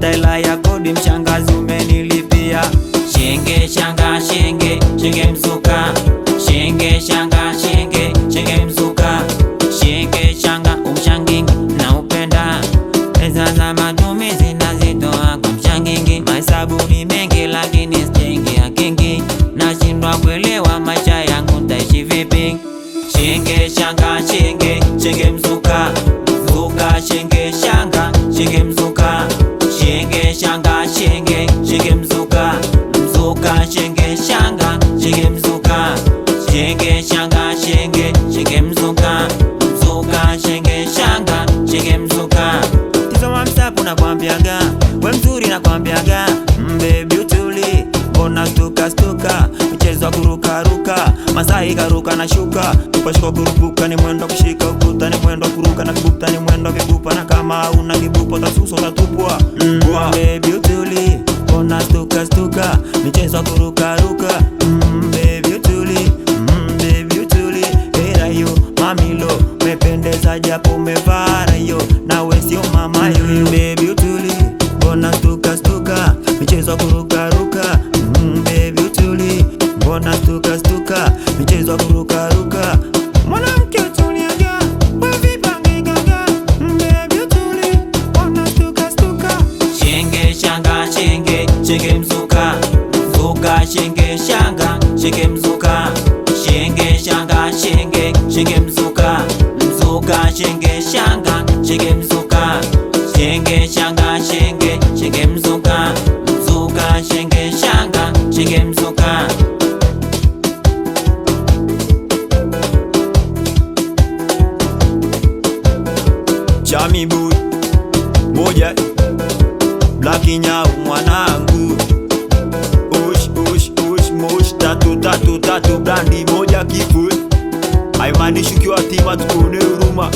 hata ila ya kodi mshangazi umenilipia. Shenge shanga shenge, shenge mzuka. Shenge shanga shenge, shenge mzuka. Shenge shanga umshangingi na upenda. Pesa za matumizi nazitoa kwa mshangingi. Mahesabu ni mengi lakini sijengi ya kingi. Nashindwa kuelewa maisha yangu nitaishi vipi. Shenge shanga shenge, shenge mzuka. Mzuka shenge shanga, shenge mzuka. Shenge shanga shenge, shenge mzuka. Mzuka shenge shanga, shenge mzuka. Shenge shanga shenge, shenge mzuka. Mzuka shenge shanga, shenge mzuka. Tizama msapu nakwambiaga, we mzuri nakwambiaga. Baby utuli, mbona stuka stuka. Mchezo wa kuruka ruka, Masai karuka na shuka. Kupashika kurupuka ni mwendo kushika ukuta. Ni mwendo kuruka na kibuta ni mwendo kikupa. Na kama una kibupa tasuso tatupwa. Baby utuli, mbona stuka stuka. Mchezo wa kuruka ruka. Baby utuli, baby utuli. Hera yo, mamilo, mependeza japo umevaa rayo. Nawe sio mama yo. Baby utuli, mbona stuka stuka. Mchezo wa kuruka ruka. Baby utuli, mbona stuka stuka. Mchezo wa kuruka ruka. Mwanamke utuliaga, wewe bangigaga. Baby utuli, mbona stuka stuka. Shenge shanga shenge, shenge mzuka. Mzuka shenge shanga, shenge mzuka. Shenge shanga shenge, shenge mzuka. Mzuka shenge shanga, shenge mzuka. Shenge shanga shenge, shenge mzuka. Mzuka shenge shanga, shenge mzuka. Chami boy moja Black Nyau mwanangu. Ush ush ush mosh tatu tatu tatu brandi moja kifui. Haimanishi ukiwa tima tukone huruma.